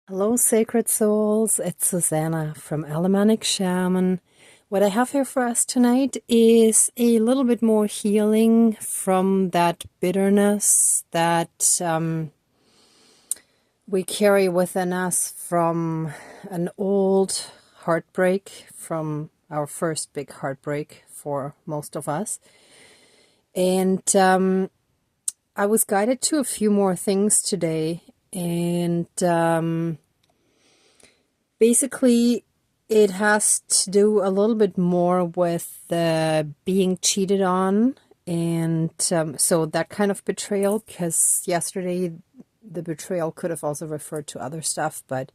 Hello, sacred souls. It's Susanna from Alamanic Shaman. What I have here for us tonight is a little bit more healing from that bitterness that we carry within us from an old heartbreak, from our first big heartbreak for most of us. And I was guided to a few more things today. And basically, it has to do a little bit more with being cheated on. And so that kind of betrayal, because yesterday the betrayal could have also referred to other stuff. But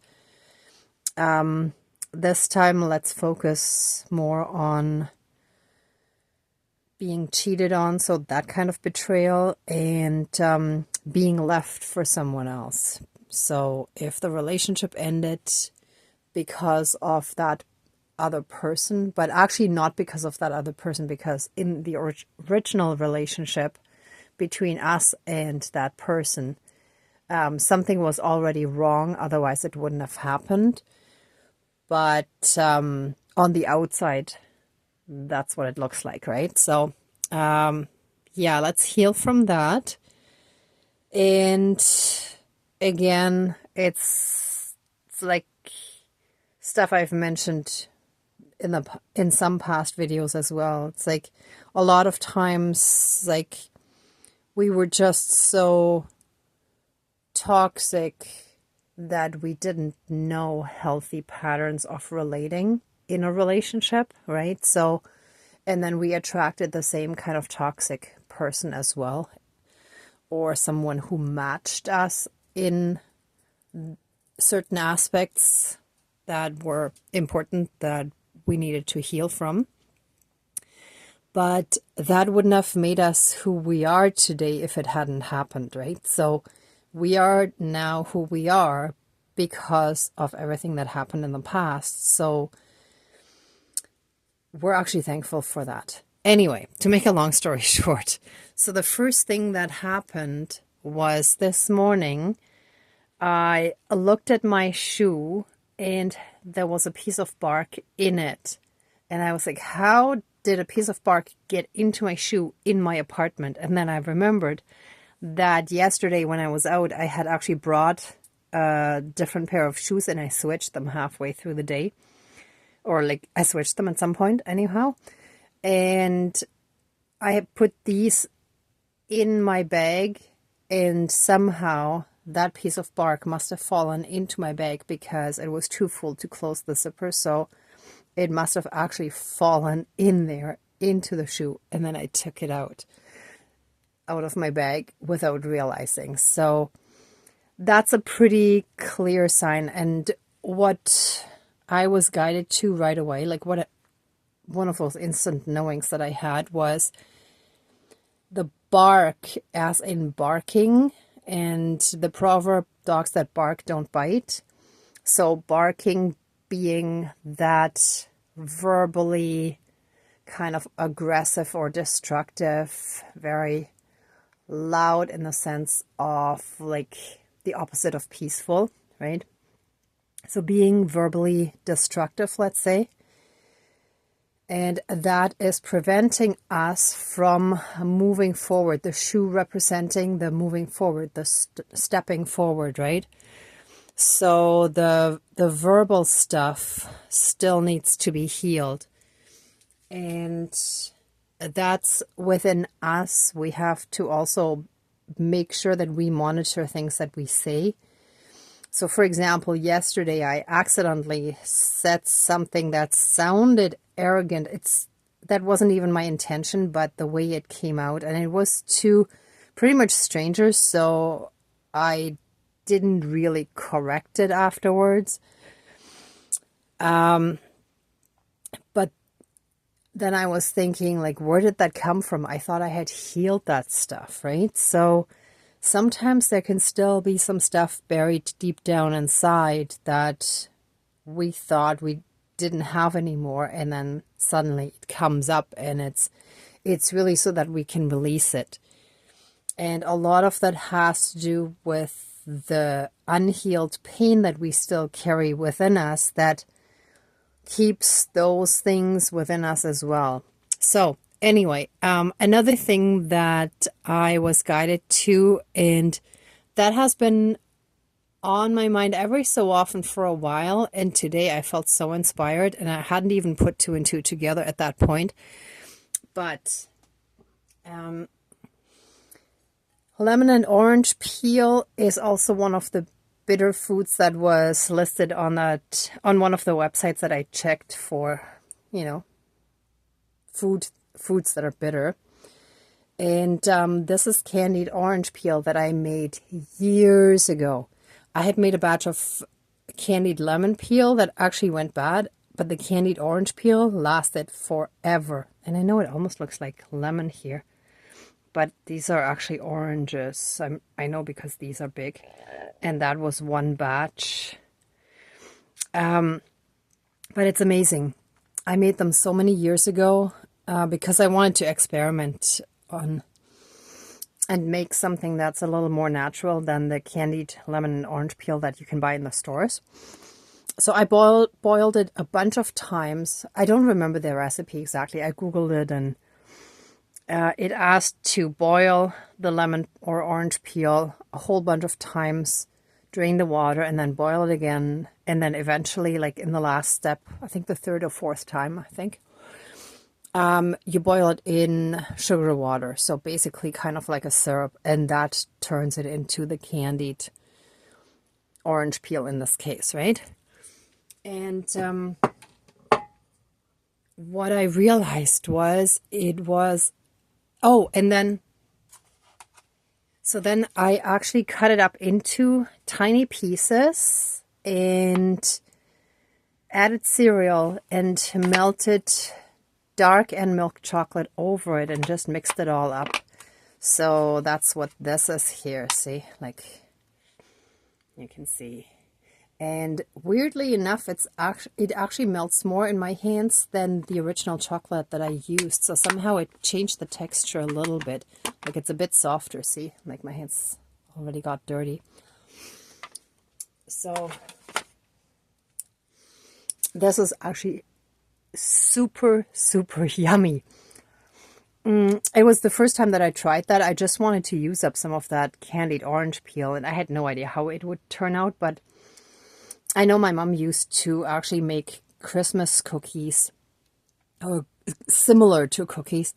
this time, let's focus more on being cheated on. So that kind of betrayal and being left for someone else. So if the relationship ended because of that other person, but actually not because of that other person, because in the original relationship between us and that person, something was already wrong. Otherwise, it wouldn't have happened. But on the outside, that's what it looks like, right? So, yeah, let's heal from that. And again, it's like stuff I've mentioned in some past videos as well. It's like a lot of times, like we were just so toxic that we didn't know healthy patterns of relating in a relationship, right? So, and then we attracted the same kind of toxic person as well, or someone who matched us in certain aspects that were important that we needed to heal from. But that wouldn't have made us who we are today if it hadn't happened, right? So we are now who we are because of everything that happened in the past. So we're actually thankful for that. Anyway, to make a long story short, so the first thing that happened was this morning, I looked at my shoe and there was a piece of bark in it. And I was like, how did a piece of bark get into my shoe in my apartment? And then I remembered that yesterday when I was out, I had actually brought a different pair of shoes and I switched them halfway through the day. Or like I switched them at some point anyhow. And I had put these in my bag and somehow that piece of bark must have fallen into my bag because it was too full to close the zipper. So it must have actually fallen in there into the shoe. And then I took it out of my bag without realizing. So that's a pretty clear sign. And what I was guided to right away, like one of those instant knowings that I had was the bark as in barking, and the proverb, dogs that bark don't bite. So barking being that verbally kind of aggressive or destructive, very loud in the sense of like the opposite of peaceful, right? So being verbally destructive, let's say. And that is preventing us from moving forward. The shoe representing the moving forward, the stepping forward, right? So the verbal stuff still needs to be healed. And that's within us. We have to also make sure that we monitor things that we say. So, for example, yesterday I accidentally said something that sounded arrogant. That wasn't even my intention, but the way it came out, and it was to pretty much strangers, so I didn't really correct it afterwards. But then I was thinking, like, where did that come from? I thought I had healed that stuff, right? So sometimes there can still be some stuff buried deep down inside that we thought we didn't have anymore, and then suddenly it comes up, and it's really so that we can release it. And a lot of that has to do with the unhealed pain that we still carry within us that keeps those things within us as well. So anyway, another thing that I was guided to, and that has been on my mind every so often for a while, and today I felt so inspired, and I hadn't even put two and two together at that point. But lemon and orange peel is also one of the bitter foods that was listed on one of the websites that I checked for, foods that are bitter. And this is candied orange peel that I made years ago. I had made a batch of candied lemon peel that actually went bad, but the candied orange peel lasted forever. And I know it almost looks like lemon here, but these are actually oranges. I know because these are big. And that was one batch. But it's amazing. I made them so many years ago because I wanted to experiment on and make something that's a little more natural than the candied lemon and orange peel that you can buy in the stores. So I boiled it a bunch of times. I don't remember the recipe exactly. I Googled it, and it asked to boil the lemon or orange peel a whole bunch of times, drain the water, and then boil it again. And then eventually, like in the last step, I think the third or fourth time, you boil it in sugar water. So basically kind of like a syrup, and that turns it into the candied orange peel in this case, right? And what I realized was so then I actually cut it up into tiny pieces and added cereal and melted dark and milk chocolate over it and just mixed it all up. So that's what this is here. See, like you can see. And weirdly enough, it actually melts more in my hands than the original chocolate that I used. So somehow it changed the texture a little bit. Like it's a bit softer, see? Like my hands already got dirty. So this is actually super, super yummy. It was the first time that I tried that. I just wanted to use up some of that candied orange peel, and I had no idea how it would turn out, but I know my mom used to actually make Christmas cookies, or similar to cookies,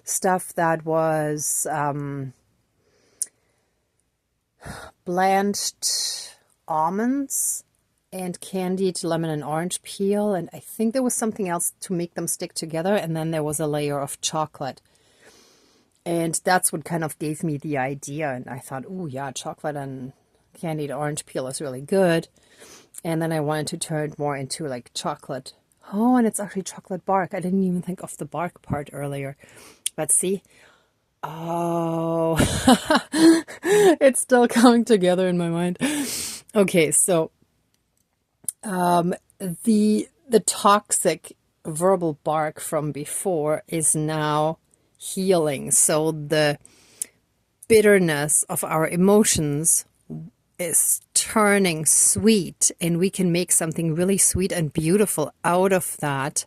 stuff that was blanched almonds and candied lemon and orange peel, and I think there was something else to make them stick together, and then there was a layer of chocolate. And that's what kind of gave me the idea, and I thought, oh yeah, chocolate and candied orange peel is really good. And then I wanted to turn it more into like chocolate. Oh, and it's actually chocolate bark. I didn't even think of the bark part earlier. But see, oh, it's still coming together in my mind. Okay, so the toxic verbal bark from before is now healing. So the bitterness of our emotions is turning sweet, and we can make something really sweet and beautiful out of that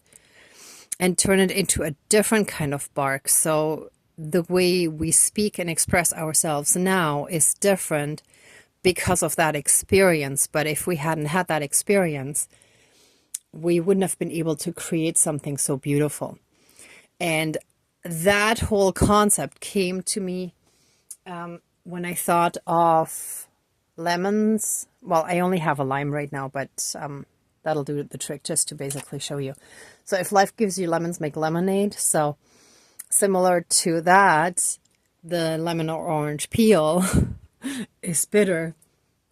and turn it into a different kind of bark. So the way we speak and express ourselves now is different because of that experience. But if we hadn't had that experience, we wouldn't have been able to create something so beautiful. And that whole concept came to me when I thought of lemons. Well, I only have a lime right now, but that'll do the trick just to basically show you. So if life gives you lemons, make lemonade. So similar to that, the lemon or orange peel is bitter,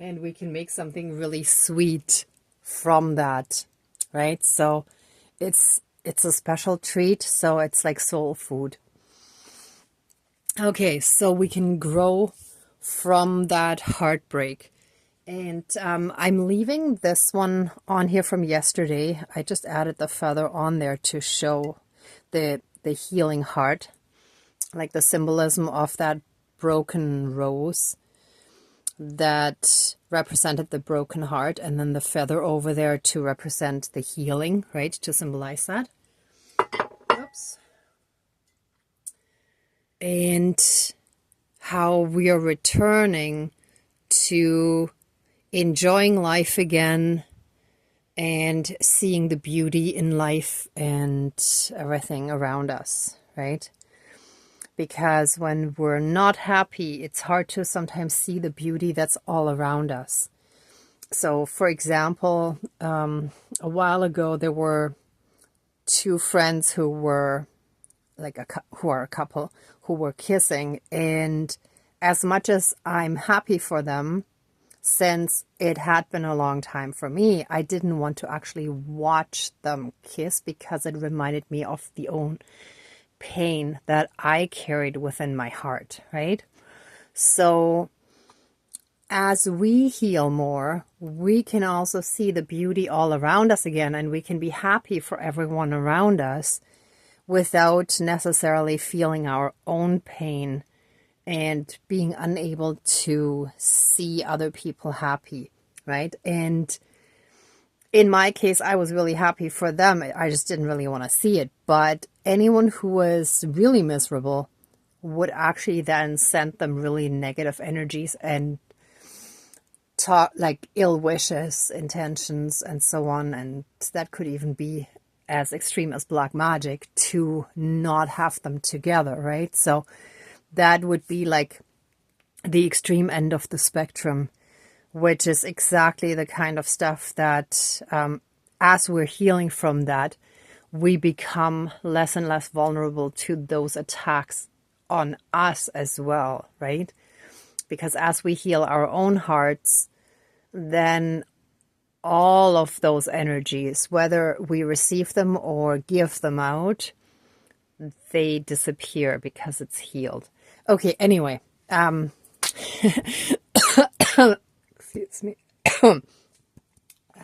and we can make something really sweet from that, right? So it's a special treat. So it's like soul food. Okay, so we can grow from that heartbreak. And I'm leaving this one on here from yesterday. I just added the feather on there to show the healing heart, like the symbolism of that broken rose. that represented the broken heart, and then the feather over there to represent the healing, right? To symbolize that. Oops. And how we are returning to enjoying life again and seeing the beauty in life and everything around us, right? Because when we're not happy, it's hard to sometimes see the beauty that's all around us. So, for example, a while ago, there were two friends who were who are a couple who were kissing, and as much as I'm happy for them, since it had been a long time for me, I didn't want to actually watch them kiss because it reminded me of the own pain that I carried within my heart, right? So as we heal more, we can also see the beauty all around us again, and we can be happy for everyone around us without necessarily feeling our own pain and being unable to see other people happy, right? And in my case, I was really happy for them. I just didn't really want to see it. But anyone who was really miserable would actually then send them really negative energies and talk like ill wishes, intentions, and so on. And that could even be as extreme as black magic to not have them together, right? So that would be like the extreme end of the spectrum, which is exactly the kind of stuff that as we're healing from that, we become less and less vulnerable to those attacks on us as well, right? Because as we heal our own hearts, then all of those energies, whether we receive them or give them out, they disappear because it's healed. Okay, anyway, excuse me. I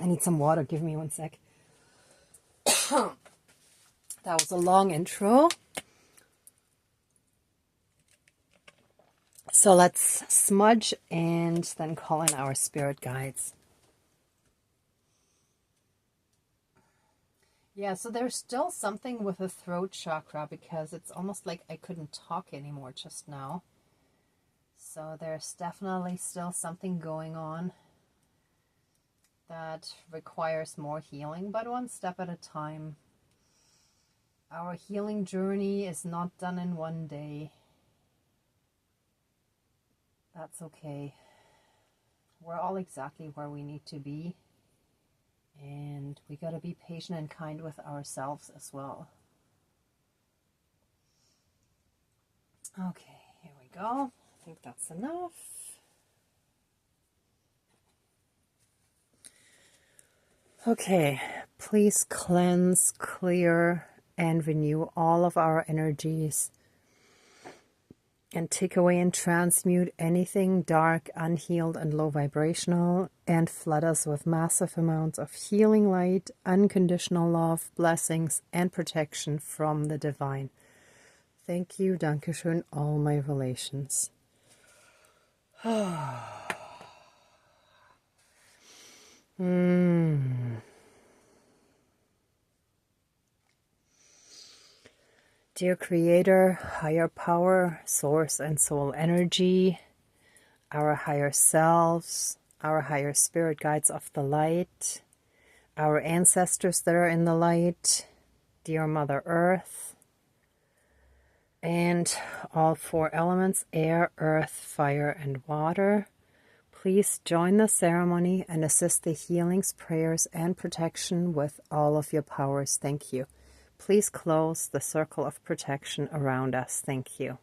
need some water. Give me one sec. That was a long intro. So let's smudge and then call in our spirit guides. Yeah, so there's still something with the throat chakra because it's almost like I couldn't talk anymore just now. So there's definitely still something going on that requires more healing, but one step at a time. Our healing journey is not done in one day. That's okay. We're all exactly where we need to be. And we got to be patient and kind with ourselves as well. Okay, here we go. I think that's enough. Okay, please cleanse, clear, and renew all of our energies. And take away and transmute anything dark, unhealed, and low vibrational, and flood us with massive amounts of healing light, unconditional love, blessings, and protection from the divine. Thank you, Dankeschön, all my relations. Dear Creator, higher power, source and soul energy, our higher selves, our higher spirit guides of the light, our ancestors that are in the light, dear Mother Earth, and all four elements, air, earth, fire, and water, please join the ceremony and assist the healings, prayers, and protection with all of your powers. Thank you. Please close the circle of protection around us. Thank you.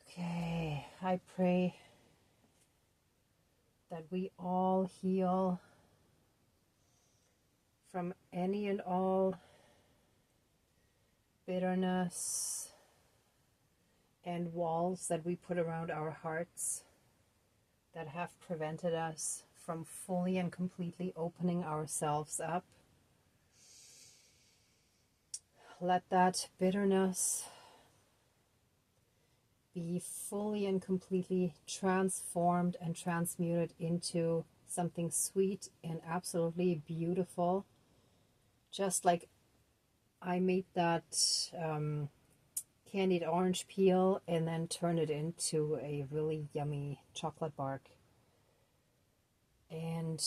Okay, I pray that we all heal from any and all bitterness and walls that we put around our hearts that have prevented us from fully and completely opening ourselves up, let that bitterness be fully and completely transformed and transmuted into something sweet and absolutely beautiful. Just like I made that candied orange peel and then turned it into a really yummy chocolate bark. And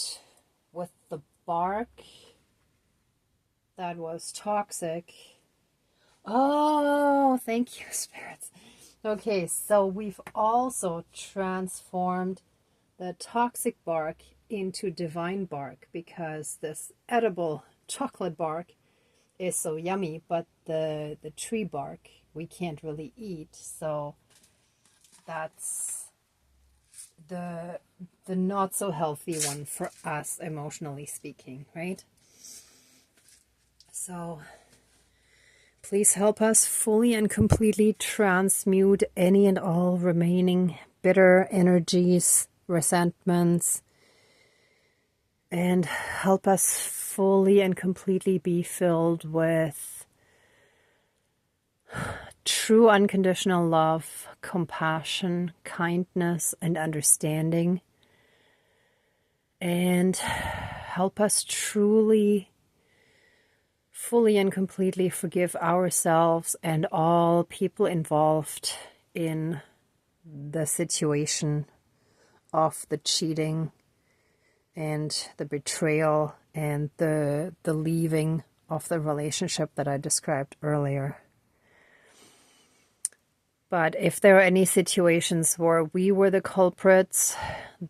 with the bark that was toxic. Oh, thank you, spirits. Okay, so we've also transformed the toxic bark into divine bark, because this edible chocolate bark is so yummy, but the tree bark we can't really eat. So that's the not so healthy one for us, emotionally speaking, right? So please help us fully and completely transmute any and all remaining bitter energies, resentments, and help us fully and completely be filled with true unconditional love, compassion, kindness, and understanding. And help us truly, fully and completely forgive ourselves and all people involved in the situation of the cheating and the betrayal and the leaving of the relationship that I described earlier. But if there are any situations where we were the culprits,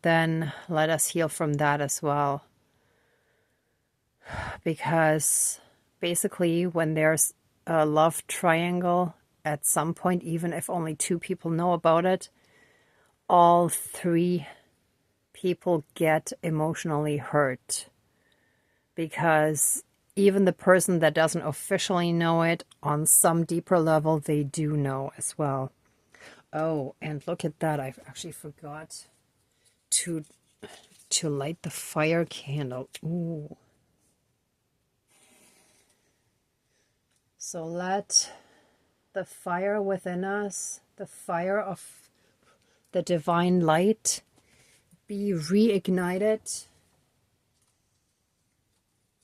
then let us heal from that as well. Because basically, when there's a love triangle, at some point, even if only 2 people know about it, all 3 people get emotionally hurt. Because even the person that doesn't officially know it, on some deeper level, they do know as well. Oh, and look at that. I actually forgot to light the fire candle. Ooh. So let the fire within us, the fire of the divine light, be reignited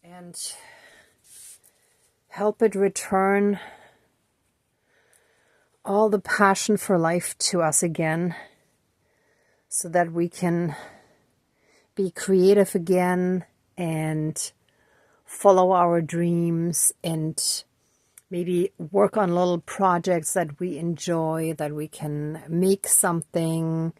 and help it return all the passion for life to us again, so that we can be creative again and follow our dreams and maybe work on little projects that we enjoy, that we can make something,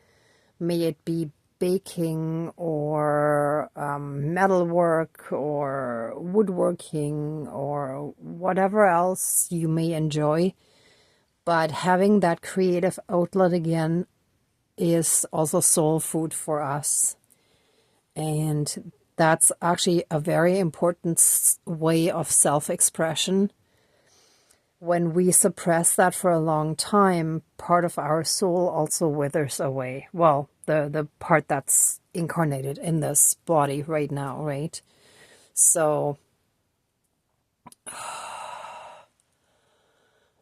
may it be baking or metalwork or woodworking or whatever else you may enjoy. But having that creative outlet again is also soul food for us. And that's actually a very important way of self-expression. When we suppress that for a long time, part of our soul also withers away. Well, the part that's incarnated in this body right now, right? So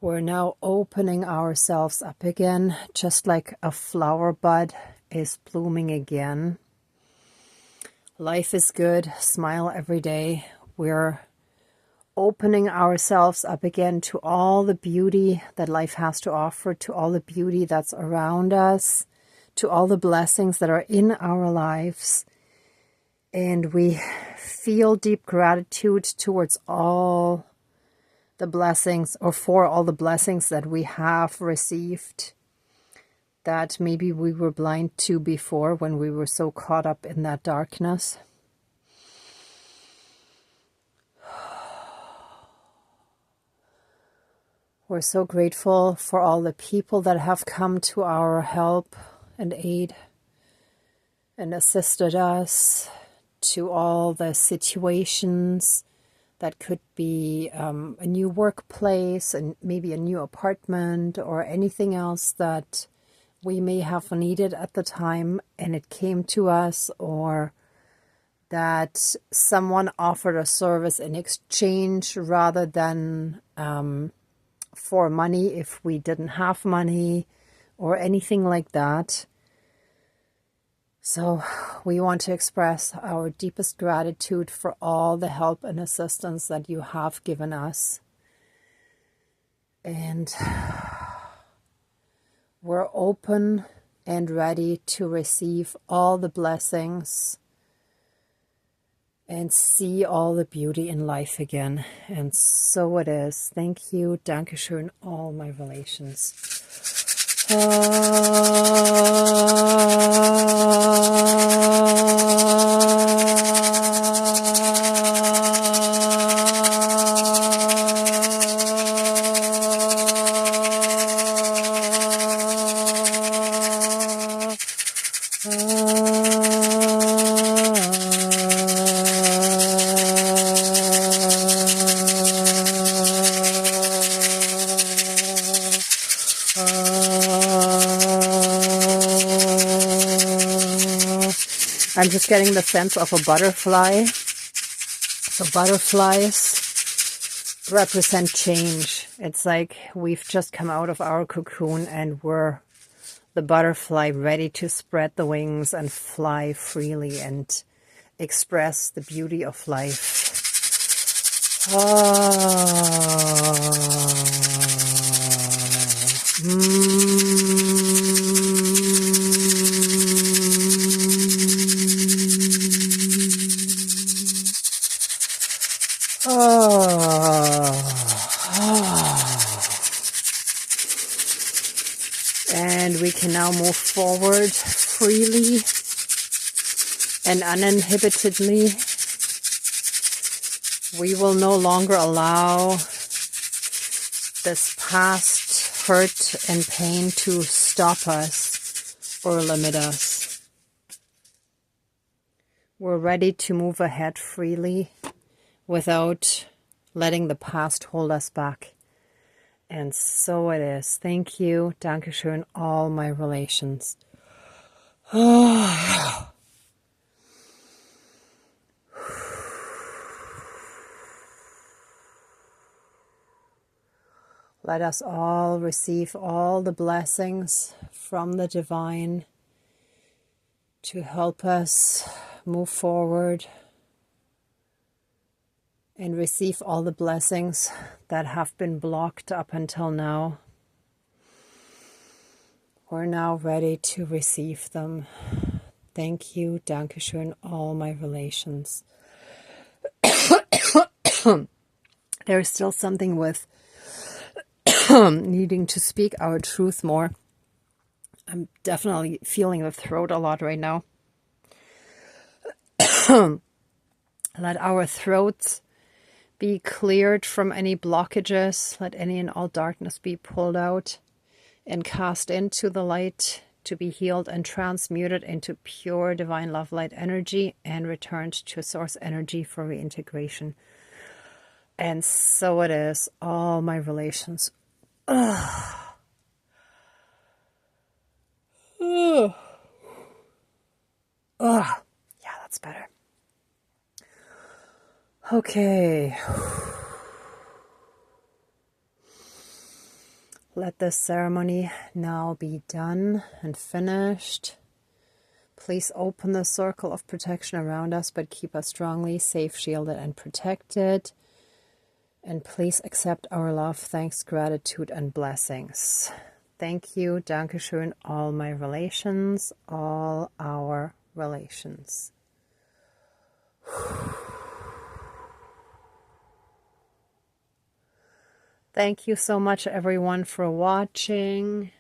we're now opening ourselves up again, just like a flower bud is blooming again. Life is good. Smile every day. We're opening ourselves up again to all the beauty that life has to offer, to all the beauty that's around us, to all the blessings that are in our lives. And we feel deep gratitude towards all the blessings, or for all the blessings that we have received, that maybe we were blind to before when we were so caught up in that darkness. We're so grateful for all the people that have come to our help and aid and assisted us, to all the situations that could be a new workplace and maybe a new apartment or anything else that we may have needed at the time and it came to us, or that someone offered a service in exchange rather than for money if we didn't have money or anything like that. So we want to express our deepest gratitude for all the help and assistance that you have given us. And we're open and ready to receive all the blessings and see all the beauty in life again. And so it is. Thank you. Dankeschön, all my relations. I'm just getting the sense of a butterfly. So butterflies represent change. It's like we've just come out of our cocoon and we're the butterfly ready to spread the wings and fly freely and express the beauty of life. And we can now move forward freely and uninhibitedly. We will no longer allow this past hurt and pain to stop us or limit us. We're ready to move ahead freely without letting the past hold us back. And so it is. Thank you. Dankeschön, all my relations. Let us all receive all the blessings from the divine to help us move forward and receive all the blessings that have been blocked up until now. We're now ready to receive them. Thank you. Dankeschön, all my relations. There's still something with needing to speak our truth more. I'm definitely feeling the throat a lot right now. Let our throats be cleared from any blockages. Let any and all darkness be pulled out and cast into the light to be healed and transmuted into pure divine love light energy and returned to source energy for reintegration. And so it is. All my relations. Yeah, that's better. Okay. Let this ceremony now be done and finished. Please open the circle of protection around us, but keep us strongly safe, shielded, and protected. And please accept our love, thanks, gratitude, and blessings. Thank you. Dankeschön, all my relations, all our relations. Thank you so much, everyone, for watching,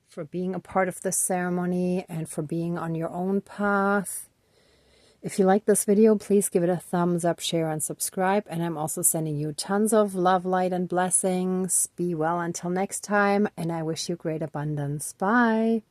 for being a part of this ceremony, and for being on your own path. If you like this video, please give it a thumbs up, share, and subscribe. And I'm also sending you tons of love, light, and blessings. Be well until next time, and I wish you great abundance. Bye.